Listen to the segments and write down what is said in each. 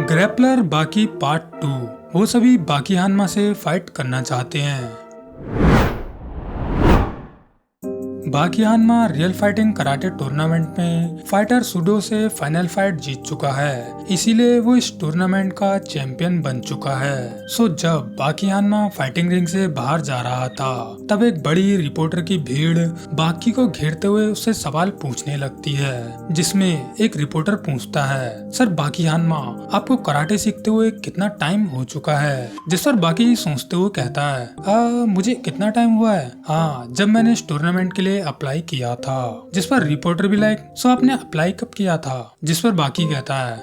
Grappler बाकी part 2। वो सभी बाकी हानमा से फाइट करना चाहते हैं। बाकी हानमा रियल फाइटिंग कराटे टूर्नामेंट में फाइटर सुडो से फाइनल फाइट जीत चुका है, इसीलिए वो इस टूर्नामेंट का चैंपियन बन चुका है। सो जब बाकी हानमा फाइटिंग रिंग से बाहर जा रहा था, तब एक बड़ी रिपोर्टर की भीड़ बाकी को घेरते हुए उससे सवाल पूछने लगती है, जिसमें एक रिपोर्टर पूछता है, सर बाकी हानमा, आपको कराटे सीखते हुए कितना टाइम हो चुका है? जिस पर बाकी सोचते हुए कहता है, मुझे कितना टाइम हुआ है? हाँ, जब मैंने इस टूर्नामेंट के लिए अप्लाई किया था। जिस पर रिपोर्टर भी सो आपने अप्लाई कब किया था? जिस पर बाकी कहता है,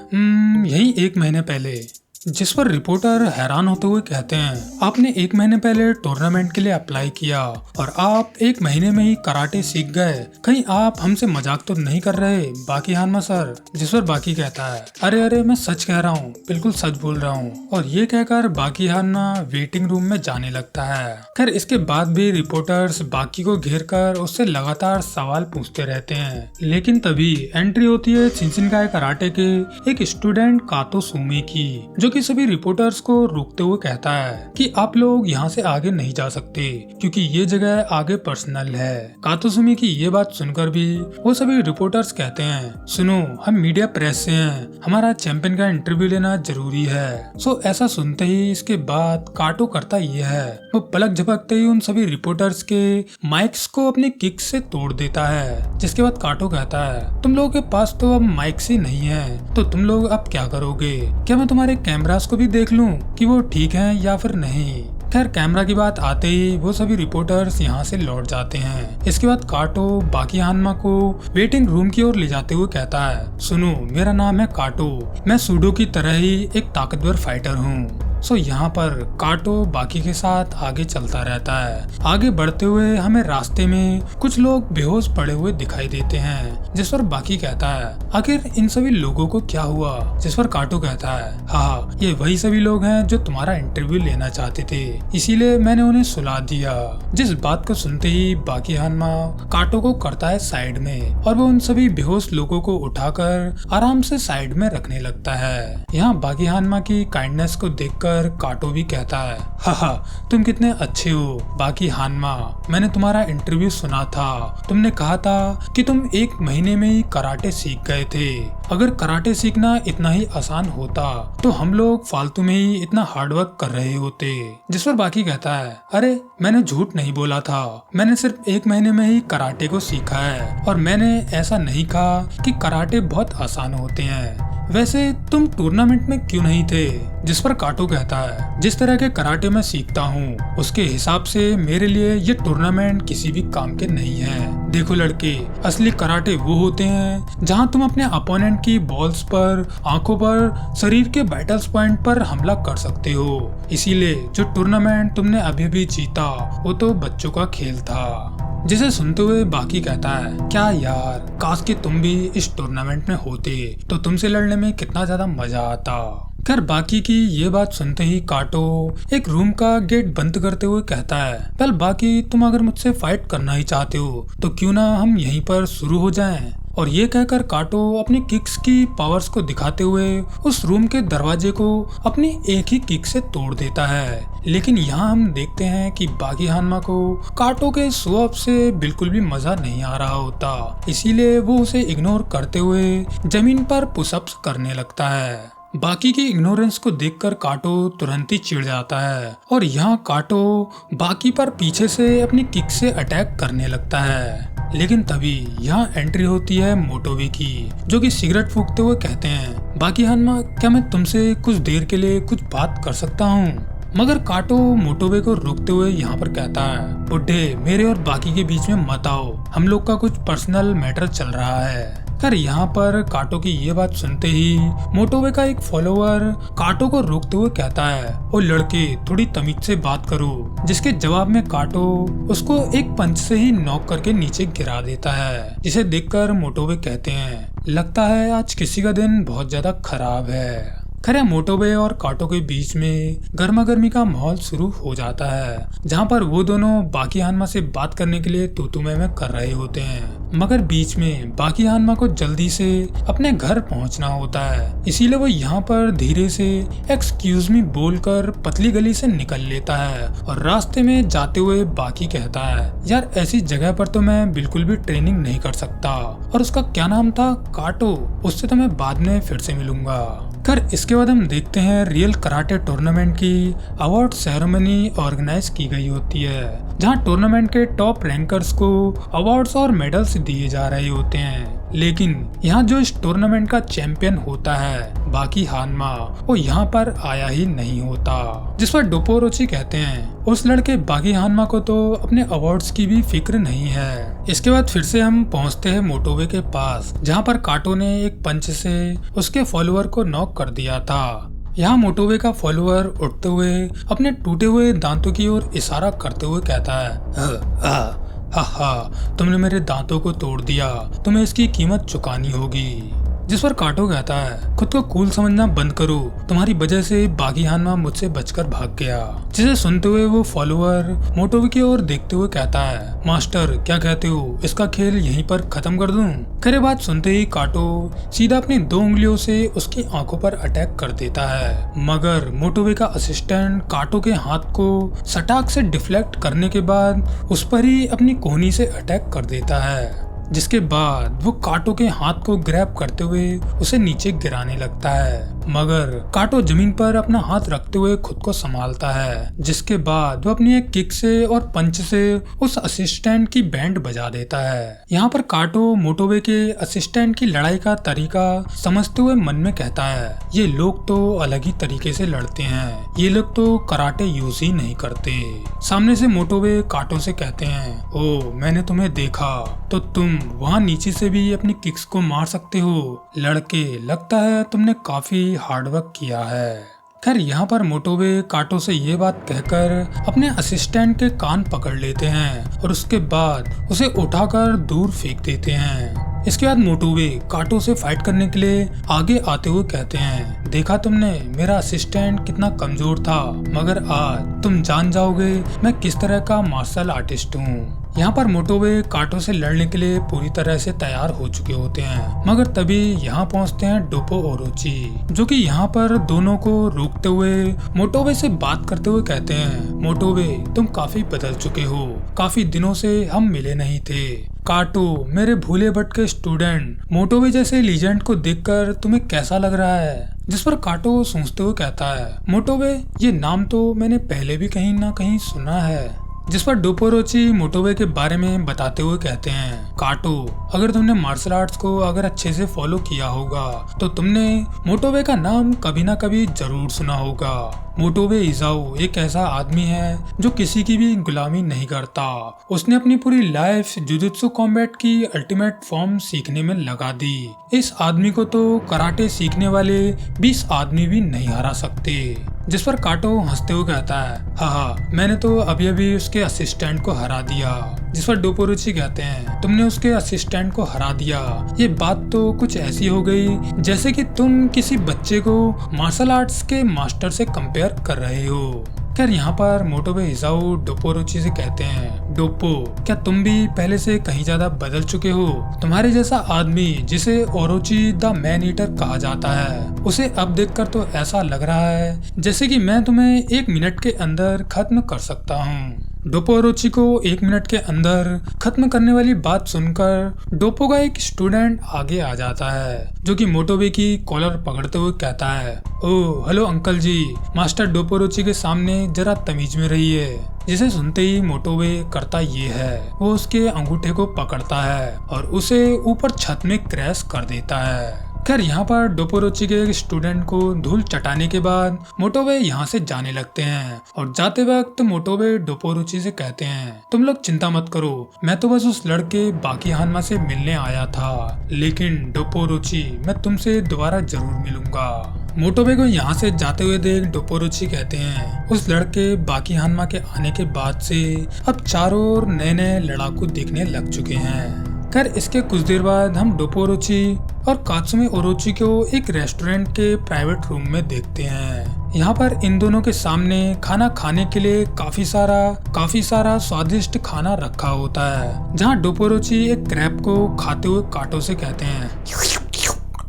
यही 1 महीने पहले। जिस पर रिपोर्टर हैरान होते हुए कहते हैं, आपने 1 महीने पहले टूर्नामेंट के लिए अप्लाई किया और आप 1 महीने में ही कराटे सीख गए, कहीं आप हमसे मजाक तो नहीं कर रहे बाकी हानमा सर? जिस पर बाकी कहता है, अरे मैं सच कह रहा हूँ, बिल्कुल सच बोल रहा हूँ। और ये कहकर बाकी हानमा वेटिंग रूम में जाने लगता है। खैर इसके बाद भी रिपोर्टर्स बाकी को घेर कर उससे लगातार सवाल पूछते रहते हैं, लेकिन तभी एंट्री होती है शिंशिनकाई कराटे के एक स्टूडेंट कातो सुमी की, जो कि सभी रिपोर्टर्स को रोकते हुए कहता है कि आप लोग यहाँ से आगे नहीं जा सकते, क्योंकि ये जगह आगे पर्सनल है। कातोसुमी की ये बात सुनकर भी वो सभी रिपोर्टर्स कहते हैं, सुनो, हम मीडिया प्रेस से हैं, हमारा चैंपियन का इंटरव्यू लेना जरूरी है। सो ऐसा सुनते ही इसके बाद काटो करता ये है, वो पलक झपकते ही उन सभी रिपोर्टर्स के माइक्स को अपनी किक से तोड़ देता है। जिसके बाद काटो कहता है, तुम लोगों के पास तो अब माइक्स ही नहीं है, तो तुम लोग अब क्या करोगे? क्या मैं तुम्हारे कैमरास को भी देख लूं कि वो ठीक हैं या फिर नहीं? खैर कैमरा की बात आते ही वो सभी रिपोर्टर्स यहाँ से लौट जाते हैं। इसके बाद काटो बाकी हानमा को वेटिंग रूम की ओर ले जाते हुए कहता है, सुनो, मेरा नाम है काटो, मैं सुडो की तरह ही एक ताकतवर फाइटर हूँ। सो यहाँ पर काटो बाकी के साथ आगे चलता रहता है। आगे बढ़ते हुए हमें रास्ते में कुछ लोग बेहोश पड़े हुए दिखाई देते हैं। जिस पर बाकी कहता है, आखिर इन सभी लोगों को क्या हुआ? जिस पर काटो कहता है, हाँ, ये वही सभी लोग हैं जो तुम्हारा इंटरव्यू लेना चाहते थे, इसीलिए मैंने उन्हें सुला दिया। जिस बात को सुनते ही बाकी हानमा काटो को करता है साइड में, और वो उन सभी बेहोश लोगों को उठाकर आराम से साइड में रखने लगता है। यहाँ बाकी हानमा की काइंडनेस को देखकर काटो भी कहता है, हाहा, तुम कितने अच्छे हो बाकी हानमा, मैंने तुम्हारा इंटरव्यू सुना था, तुमने कहा था कि तुम 1 महीने में ही कराटे सीख गए थे। अगर कराटे सीखना इतना ही आसान होता तो हम लोग फालतू में ही इतना हार्डवर्क कर रहे होते। जिस पर बाकी कहता है, अरे मैंने झूठ नहीं बोला था, मैंने सिर्फ 1 महीने में ही कराटे को सीखा है, और मैंने ऐसा नहीं कहा कि कराटे बहुत आसान होते हैं। वैसे तुम टूर्नामेंट में क्यों नहीं थे? जिस पर काटो कहता है, जिस तरह के कराटे मैं सीखता हूँ उसके हिसाब से मेरे लिए ये टूर्नामेंट किसी भी काम के नहीं है। देखो लड़के, असली कराटे वो होते हैं जहाँ तुम अपने अपोनेंट की बॉल्स पर, आंखों पर, शरीर के वाइटल्स पॉइंट पर हमला कर सकते हो। इसीलिए जो टूर्नामेंट तुमने अभी भी जीता वो तो बच्चों का खेल था। जिसे सुनते हुए बाकी कहता है, क्या यार, काश कि तुम भी इस टूर्नामेंट में होते तो तुमसे लड़ने में कितना ज्यादा मजा आता। खैर बाकी की ये बात सुनते ही काटो एक रूम का गेट बंद करते हुए कहता है, वेल बाकी, तुम अगर मुझसे फाइट करना ही चाहते हो तो क्यों ना हम यहीं पर शुरू हो जाएं। और ये कहकर काटो अपनी किक्स की पावर्स को दिखाते हुए उस रूम के दरवाजे को अपनी एक ही किक से तोड़ देता है। लेकिन यहाँ हम देखते हैं कि बाकी हानमा को काटो के शो ऑफ से बिल्कुल भी मजा नहीं आ रहा होता, इसीलिए वो उसे इग्नोर करते हुए जमीन पर पुशअप्स करने लगता है। बाकी की इग्नोरेंस को देखकर काटो तुरंत ही चिढ़ जाता है, और यहाँ काटो बाकी पर पीछे से अपनी किक से अटैक करने लगता है। लेकिन तभी यहाँ एंट्री होती है मोटोवे की, जो कि सिगरेट फूकते हुए कहते हैं, बाकी हानमा, क्या मैं तुमसे कुछ देर के लिए कुछ बात कर सकता हूँ? मगर काटो मोटोवे को रोकते हुए यहाँ पर कहता है, बुड्ढे, मेरे और बाकी के बीच में मत आओ, हम लोग का कुछ पर्सनल मैटर चल रहा है। खैर यहाँ पर काटो की ये बात सुनते ही मोटोवे का एक फॉलोअर काटो को रोकते हुए कहता है, ओ लड़के, थोड़ी तमीज से बात करो। जिसके जवाब में काटो उसको एक पंच से ही नॉक करके नीचे गिरा देता है, जिसे देखकर मोटोवे कहते हैं, लगता है आज किसी का दिन बहुत ज्यादा खराब है। खैर मोटोबे और काटो के बीच में गर्मा गर्मी का माहौल शुरू हो जाता है, जहाँ पर वो दोनों बाकी हानमा से बात करने के लिए तू में कर रहे होते हैं। मगर बीच में बाकी हानमा को जल्दी से अपने घर पहुंचना होता है, इसीलिए वो यहाँ पर धीरे से एक्सक्यूज मी बोलकर पतली गली से निकल लेता है और रास्ते में जाते हुए बाकी कहता है, यार ऐसी जगह पर तो मैं बिल्कुल भी ट्रेनिंग नहीं कर सकता। और उसका क्या नाम था, काटो, उससे तो मैं बाद में फिर से मिलूंगा। खैर इसके बाद हम देखते हैं रियल कराटे टूर्नामेंट की अवार्ड सेरेमनी ऑर्गेनाइज की गई होती है, जहां टूर्नामेंट के टॉप रैंकर्स को अवार्ड्स और मेडल्स दिए जा रहे होते हैं। लेकिन यहाँ जो इस टूर्नामेंट का चैंपियन होता है बाकी हानमा, वो यहाँ पर आया ही नहीं होता। जिस पर डोपोरोची कहते हैं उस लड़के बाकी हानमा को तो अपने अवार्ड्स की भी फिक्र नहीं है। इसके बाद फिर से हम पहुँचते हैं मोटोबे के पास, जहाँ पर काटो ने एक पंच से उसके फॉलोअर को नॉक कर दिया था। यहाँ मोटोबे का फॉलोअर उठते हुए अपने टूटे हुए दांतों की ओर इशारा करते हुए कहता है, हा, तुमने मेरे दांतों को तोड़ दिया, तुम्हें इसकी कीमत चुकानी होगी। जिस पर काटो कहता है, खुद को कूल समझना बंद करो, तुम्हारी वजह से बागी हानमा मुझसे बचकर भाग गया। जिसे सुनते हुए वो फॉलोअर मोटोबे की ओर देखते हुए कहता है, मास्टर क्या कहते हो, इसका खेल यहीं पर खत्म कर दूं? खैर बात सुनते ही काटो सीधा अपनी 2 उंगलियों से उसकी आंखों पर अटैक कर देता है। मगर मोटोबे का असिस्टेंट काटो के हाथ को सटाक से डिफ्लेक्ट करने के बाद उस पर ही अपनी कोहनी से अटैक कर देता है, जिसके बाद वो काटो के हाथ को ग्रैब करते हुए उसे नीचे गिराने लगता है। मगर काटो जमीन पर अपना हाथ रखते हुए खुद को संभालता है, जिसके बाद वो अपनी एक किक से और पंच से उस असिस्टेंट की बैंड बजा देता है। यहाँ पर काटो मोटोबे के असिस्टेंट की लड़ाई का तरीका समझते हुए मन में कहता है, ये लोग तो अलग ही तरीके से लड़ते हैं, ये लोग तो कराटे यूज ही नहीं करते। सामने से मोटोबे काटो से कहते हैं, ओ मैंने तुम्हें देखा, तो तुम वहाँ नीचे से भी अपनी किक्स को मार सकते हो। लड़के, लगता है तुमने काफी हार्ड वर्क किया है। खैर यहाँ पर मोटोबे काटो से ये बात कहकर अपने असिस्टेंट के कान पकड़ लेते हैं और उसके बाद उसे उठाकर दूर फेंक देते हैं। इसके बाद मोटोबे काटो से फाइट करने के लिए आगे आते हुए कहते हैं, देखा तुमने मेरा असिस्टेंट कितना कमजोर था, मगर आज तुम जान जाओगे मैं किस तरह का मार्शल आर्टिस्ट हूँ। यहाँ पर मोटोबे काटो से लड़ने के लिए पूरी तरह से तैयार हो चुके होते हैं, मगर तभी यहाँ पहुँचते हैं डोपो ओरोची, जो कि यहाँ पर दोनों को रोकते हुए मोटोबे से बात करते हुए कहते हैं, मोटोबे तुम काफी बदल चुके हो, काफी दिनों से हम मिले नहीं थे। काटो मेरे भूले भटके स्टूडेंट, मोटोबे जैसे लीजेंड को देखकर तुम्हें कैसा लग रहा है? जिस पर काटो सोचते हुए कहता है, मोटोबे ये नाम तो मैंने पहले भी कहीं ना कहीं सुना है। जिस पर डोपोरोची मोटोबे के बारे में बताते हुए कहते हैं, काटो अगर तुमने मार्शल आर्ट्स को अगर अच्छे से फॉलो किया होगा तो तुमने मोटोबे का नाम कभी ना कभी जरूर सुना होगा। मोटोबे इजाओ एक ऐसा आदमी है जो किसी की भी गुलामी नहीं करता। उसने अपनी पूरी लाइफ जुजुत्सु कॉम्बैट की अल्टीमेट फॉर्म सीखने में लगा दी। इस आदमी को तो कराटे सीखने वाले 20 आदमी भी नहीं हरा सकते। जिस पर काटो हंसते हुए कहता है, हाँ मैंने तो अभी अभी उसके असिस्टेंट को हरा दिया। जिस पर डोपोरुचि कहते हैं, तुमने उसके असिस्टेंट को हरा दिया, ये बात तो कुछ ऐसी हो गई जैसे कि तुम किसी बच्चे को मार्शल आर्ट्स के मास्टर से कंपेयर कर रहे हो। खैर यहाँ पर मोटोबे इजाओ डोपोरुचि से कहते हैं, डोपो क्या तुम भी पहले से कहीं ज्यादा बदल चुके हो? तुम्हारे जैसा आदमी जिसे ओरोची द मैन ईटर कहा जाता है, उसे अब देखकर तो ऐसा लग रहा है जैसे कि मैं तुम्हें 1 मिनट के अंदर खत्म कर सकता हूँ। डोपो ओरोची को 1 मिनट के अंदर खत्म करने वाली बात सुनकर डोपो का एक स्टूडेंट आगे आ जाता है, जो कि मोटोबे की कॉलर पकड़ते हुए कहता है, ओह हेलो अंकल जी, मास्टर डोपो ओरोची के सामने जरा तमीज में रहिए। जिसे सुनते ही मोटोबे करता ये है, वो उसके अंगूठे को पकड़ता है और उसे ऊपर छत में क्रैश कर देता है। खैर यहाँ पर डोपोरोची के एक स्टूडेंट को धूल चटाने के बाद मोटोबे यहाँ से जाने लगते हैं और जाते वक्त मोटोबे डोपोरोची से कहते हैं, तुम लोग चिंता मत करो, मैं तो बस उस लड़के बाकी हानमा से मिलने आया था, लेकिन डोपोरोची मैं तुमसे दोबारा जरूर मिलूंगा। मोटोबे को यहाँ से जाते हुए देख डोपोरुचि कहते हैं, उस लड़के बाकी हानमा के आने के बाद से अब चारों ओर नए नए लड़ाकू दिखने लग चुके हैं। खैर इसके कुछ देर बाद हम डोपोरोची और कात्सुमे ओरोची को एक रेस्टोरेंट के प्राइवेट रूम में देखते हैं। यहाँ पर इन दोनों के सामने खाना खाने के लिए काफी सारा स्वादिष्ट खाना रखा होता है, जहाँ डोपोरोची एक क्रैब को खाते हुए काटो से कहते हैं,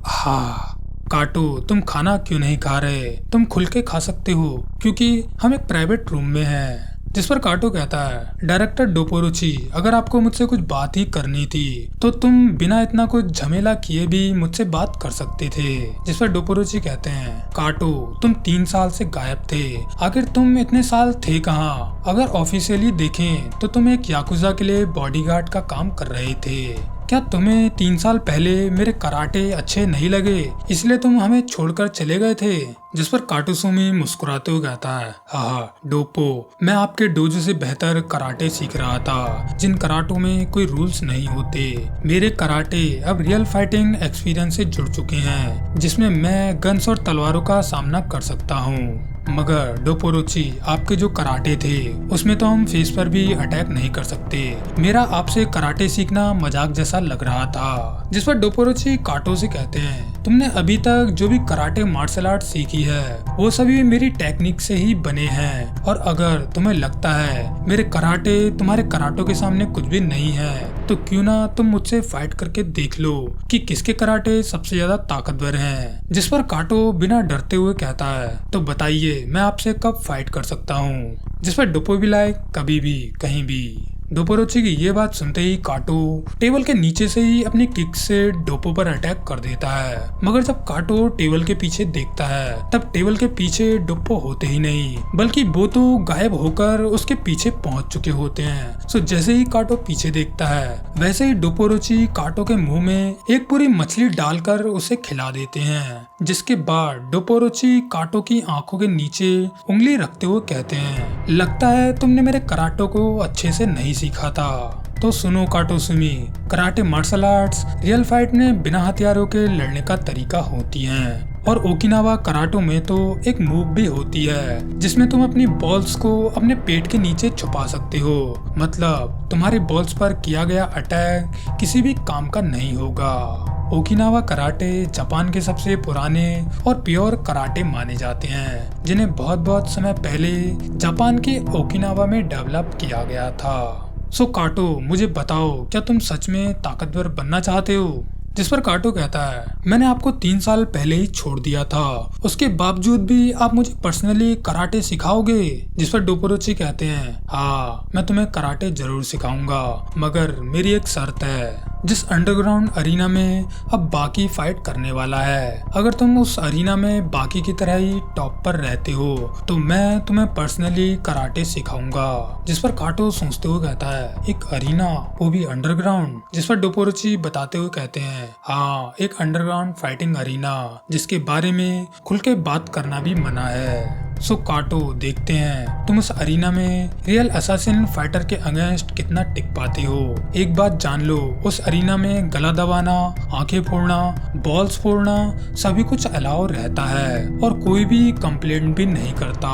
हाँ काटो, तुम खाना क्यों नहीं खा रहे? तुम खुल के खा सकते हो क्योंकि हम एक प्राइवेट रूम में हैं। जिस पर काटो कहता है, डायरेक्टर डोपोरोची, अगर आपको मुझसे कुछ बात ही करनी थी तो तुम बिना इतना कुछ झमेला किए भी मुझसे बात कर सकते थे। जिस पर डोपोरोची कहते हैं, काटो तुम 3 साल से गायब थे, आखिर तुम इतने साल थे कहाँ? अगर ऑफिशियली देखें तो तुम एक याकुजा के लिए बॉडीगार्ड का काम कर रहे थे। क्या तुम्हें 3 साल पहले मेरे कराटे अच्छे नहीं लगे इसलिए तुम हमें छोड़कर चले गए थे? जिस पर काटोसुमी मुस्कुराते हुए कहता है, हाँ डोपो, मैं आपके डोजो से बेहतर कराटे सीख रहा था, जिन कराटों में कोई रूल्स नहीं होते। मेरे कराटे अब रियल फाइटिंग एक्सपीरियंस से जुड़ चुके हैं, जिसमें मैं गन्स और तलवारों का सामना कर सकता हूँ। मगर डोपोरोची, आपके जो कराटे थे उसमें तो हम फेस पर भी अटैक नहीं कर सकते। मेरा आपसे कराटे सीखना मजाक जैसा लग रहा था। जिस पर डोपोरोची काटो से कहते हैं, तुमने अभी तक जो भी कराटे मार्शल आर्ट सीखी है वो सभी मेरी टेक्निक से ही बने हैं, और अगर तुम्हें लगता है मेरे कराटे तुम्हारे कराटों के सामने कुछ भी नहीं है तो क्यों ना तुम मुझसे फाइट करके देख लो कि किसके कराटे सबसे ज्यादा ताकतवर हैं। जिस पर काटो बिना डरते हुए कहता है, तो बताइए मैं आपसे कब फाइट कर सकता हूँ? जिस पर डोपो भी लाए, कभी भी कहीं भी। डोपोरोची की ये बात सुनते ही काटो टेबल के नीचे से ही अपनी किक से डोपो पर अटैक कर देता है। मगर जब काटो टेबल के पीछे देखता है तब टेबल के पीछे डोपो होते ही नहीं बल्कि वो तो गायब होकर उसके पीछे पहुंच चुके होते हैं। सो जैसे ही काटो पीछे देखता है वैसे ही डोपोरोची काटो के मुंह में एक पूरी मछली डालकर उसे खिला देते हैं। जिसके बाद डोपोरोची काटो की आंखों के नीचे उंगली रखते हुए कहते हैं, लगता है तुमने मेरे कराटो को अच्छे से नहीं सीखा था। तो सुनो काटोसुमी, karate martial arts real fight में बिना हथियारों के लड़ने का तरीका होती हैं, और ओकिनावा कराटो में तो एक मूव भी होती है जिसमें तुम अपनी बॉल्स को अपने पेट के नीचे छुपा सकते हो। मतलब तुम्हारे बॉल्स पर किया गया अटैक किसी भी काम का नहीं होगा। ओकिनावा कराटे जापान के सबसे पुराने और प्योर कराटे माने जाते हैं, जिन्हें बहुत समय पहले जापान के ओकिनावा में डेवलप किया गया था। सो काटो, मुझे बताओ, क्या तुम सच में ताकतवर बनना चाहते हो? जिस पर काटो कहता है, मैंने आपको 3 साल पहले ही छोड़ दिया था, उसके बावजूद भी आप मुझे पर्सनली कराटे सिखाओगे? जिस पर डोपोरोची कहते हैं, हाँ मैं तुम्हें कराटे जरूर सिखाऊंगा, मगर मेरी एक शर्त है। जिस अंडरग्राउंड अरीना में अब बाकी फाइट करने वाला है, अगर तुम उस अरीना में बाकी की तरह ही टॉप पर रहते हो तो मैं तुम्हें पर्सनली कराटे सिखाऊंगा। जिस पर काटो सोचते हुए कहता है, एक अरीना, वो भी अंडरग्राउंड? जिस पर डोपोरोची बताते हुए कहते हैं, हाँ एक अंडरग्राउंड फाइटिंग अरीना जिसके बारे में खुल के बात करना भी मना है। सो काटो, देखते हैं तुम उस अरीना में रियल असैसिन फाइटर के अगेंस्ट कितना टिक पाते हो। एक बात जान लो, उस अरीना में गला दबाना, आंखें फोड़ना, बॉल्स फोड़ना सभी कुछ अलाउ रहता है और कोई भी कंप्लेंट भी नहीं करता।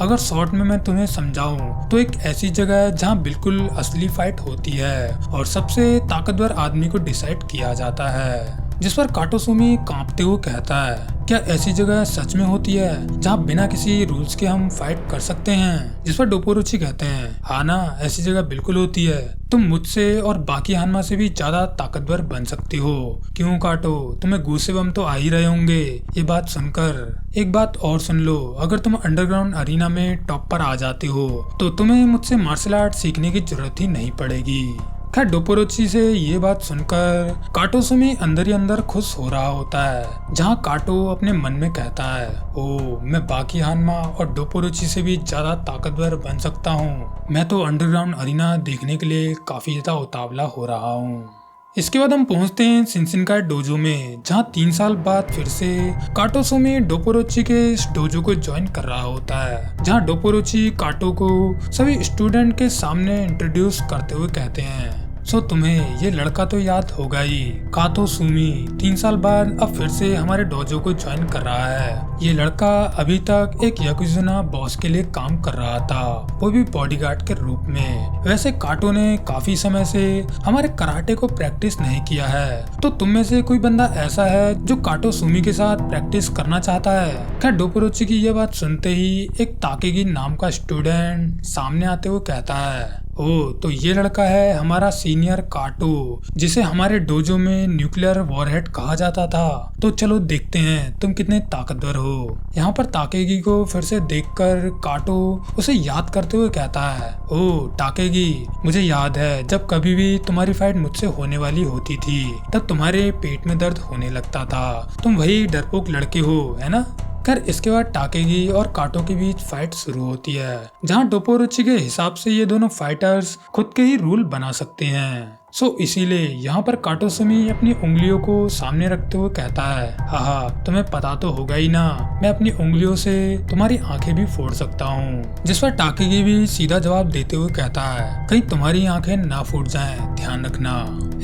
अगर शॉर्ट में मैं तुम्हें समझाऊं तो एक ऐसी जगह है जहां बिल्कुल असली फाइट होती है और सबसे ताकतवर आदमी को डिसाइड किया जाता है। जिस पर काटोसुमी कांपते हुए कहता है, क्या ऐसी जगह सच में होती है जहाँ बिना किसी रूल्स के हम फाइट कर सकते हैं? जिस पर डोपोरोची कहते हैं, हाँ ना, ऐसी जगह बिल्कुल होती है। तुम मुझसे और बाकी हानमा से भी ज्यादा ताकतवर बन सकते हो। क्यों काटो, तुम्हें गूसे बम तो आ ही रहे होंगे ये बात सुनकर। एक बात और सुन लो, अगर तुम अंडरग्राउंड अरीना में टॉप पर आ जाते हो तो तुम्हें मुझसे मार्शल आर्ट सीखने की जरूरत ही नहीं पड़ेगी। खैर डोपोरोची से ये बात सुनकर काटोसुमी अंदर ही अंदर खुश हो रहा होता है, जहाँ काटो अपने मन में कहता है, ओ मैं बाकी हानमा और डोपोरोची से भी ज्यादा ताकतवर बन सकता हूँ। मैं तो अंडरग्राउंड अरीना देखने के लिए काफी ज्यादा उतावला हो रहा हूँ। इसके बाद हम पहुंचते हैं शिंशिनकाई डोजो में, जहां 3 साल बाद फिर से काटोसुमी डोपोरोची के इस डोजो को ज्वाइन कर रहा होता है, जहां डोपोरोची काटो को सभी स्टूडेंट के सामने इंट्रोड्यूस करते हुए कहते हैं, सो तुम्हें ये लड़का तो याद होगा ही, कातो सुमी 3 साल बाद अब फिर से हमारे डोजो को ज्वाइन कर रहा है। ये लड़का अभी तक एक याकुज़ा बॉस के लिए काम कर रहा था, वो भी बॉडीगार्ड के रूप में। वैसे काटो ने काफी समय से हमारे कराटे को प्रैक्टिस नहीं किया है, तो तुम में से कोई बंदा ऐसा है जो काटो सुमी के साथ प्रैक्टिस करना चाहता है? क्या डोपोरोची की ये बात सुनते ही एक ताकेगी नाम का स्टूडेंट सामने आते हुए कहता है, ओ तो ये लड़का है हमारा सीनियर काटो, जिसे हमारे डोजो में न्यूक्लियर वॉरहेड कहा जाता था। तो चलो देखते हैं तुम कितने ताकतवर हो। यहाँ पर ताकेगी को फिर से देखकर काटो उसे याद करते हुए कहता है, ओ ताकेगी, मुझे याद है जब कभी भी तुम्हारी फाइट मुझसे होने वाली होती थी तब तुम्हारे पेट में दर्द होने लगता था। तुम वही डरपोक लड़के हो, है ना? खैर इसके बाद ताकेगी और काटो के बीच फाइट शुरू होती है, जहां डोपोरोची के हिसाब से ये दोनों फाइटर्स खुद के ही रूल बना सकते हैं। सो इसीलिए यहाँ पर काटो सुमी अपनी उंगलियों को सामने रखते हुए कहता है, हाहा तुम्हें पता तो होगा ही ना, मैं अपनी उंगलियों से तुम्हारी आंखें भी फोड़ सकता हूँ। जिस पर ताकेगी भी सीधा जवाब देते हुए कहता है, कहीं तुम्हारी आंखें ना फूट जाएं, ध्यान रखना।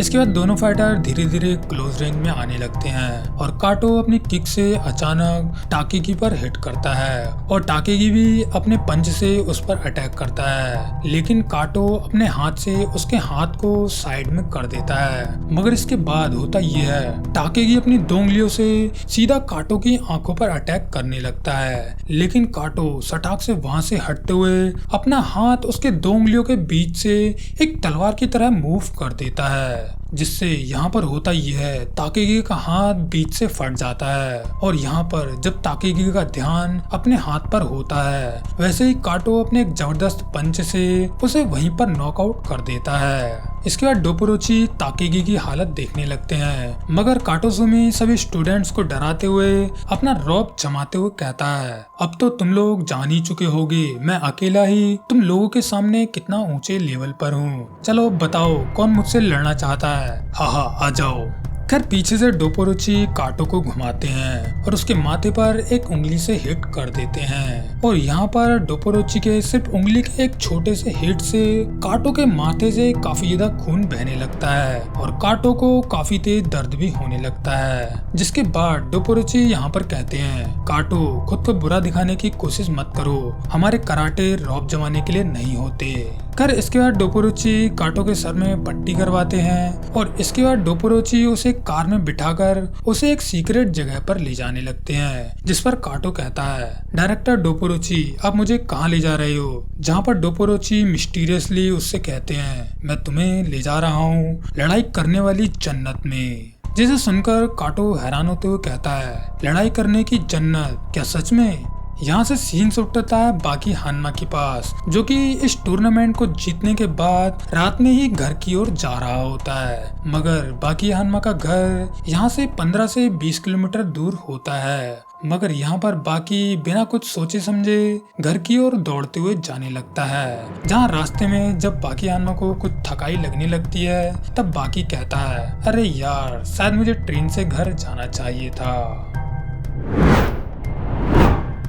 इसके बाद दोनों फाइटर धीरे धीरे क्लोज रेंज में आने लगते हैं और काटो अपनी किक से अचानक ताकेगी पर हिट करता है और ताकेगी भी अपने पंच से उस पर अटैक करता है, लेकिन काटो अपने हाथ से उसके हाथ को साइड में कर देता है। मगर इसके बाद होता यह है, ताकेगी अपनी 2 उंगलियों से सीधा काटो की आंखों पर अटैक करने लगता है, लेकिन काटो सटाक से वहां से हटते हुए अपना हाथ उसके 2 उंगलियों के बीच से एक तलवार की तरह मूव कर देता है, जिससे यहाँ पर होता यह है, ताकेगी का हाथ बीच से फट जाता है। और यहाँ पर जब ताकेगी का ध्यान अपने हाथ पर होता है, वैसे ही काटो अपने एक जबरदस्त पंच से उसे वहीं पर नॉकआउट कर देता है। इसके बाद डोपोरोची ताकेगी की हालत देखने लगते हैं, मगर काटोसुमी सभी स्टूडेंट्स को डराते हुए अपना रौब जमाते हुए कहता है, अब तो तुम लोग जान ही चुके होगे मैं अकेला ही तुम लोगों के सामने कितना ऊंचे लेवल पर हूँ। चलो बताओ कौन मुझसे लड़ना चाहता है? हाहा आ जाओ। खैर पीछे से डोपोरोची काटो को घुमाते हैं और उसके माथे पर एक उंगली से हिट कर देते हैं, और यहाँ पर डोपोरोची के सिर्फ उंगली के एक छोटे से हिट से काटो के माथे से काफी ज्यादा खून बहने लगता है और काटो को काफी तेज दर्द भी होने लगता है। जिसके बाद डोपोरोची यहाँ पर कहते हैं, काटो खुद को बुरा दिखाने की कोशिश मत करो, हमारे कराटे रौब जमाने के लिए नहीं होते। खैर इसके बाद डोपोरोची काटो के सर में पट्टी करवाते हैं और इसके बाद डोपोरोची उसे कार में बिठाकर उसे एक सीक्रेट जगह पर ले जाने लगते हैं, जिस पर काटो कहता है, डायरेक्टर डोपोरोची आप मुझे कहाँ ले जा रहे हो? जहाँ पर डोपोरोची मिस्टीरियसली उससे कहते हैं, मैं तुम्हें ले जा रहा हूँ लड़ाई करने वाली जन्नत में। जिसे सुनकर काटो हैरान होते हुए कहता है, लड़ाई करने की जन्नत? क्या सच में? यहाँ से सीन उठता है बाकी हानमा के पास, जो कि इस टूर्नामेंट को जीतने के बाद रात में ही घर की ओर जा रहा होता है, मगर बाकी हानमा का घर यहाँ से 15 से 20 किलोमीटर दूर होता है। मगर यहाँ पर बाकी बिना कुछ सोचे समझे घर की ओर दौड़ते हुए जाने लगता है, जहाँ रास्ते में जब बाकी हानमा को कुछ थकाई लगने लगती है तब बाकी कहता है, अरे यार शायद मुझे ट्रेन से घर जाना चाहिए था।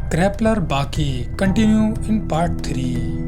ग्रैपलर बाकी कंटिन्यू इन पार्ट 3।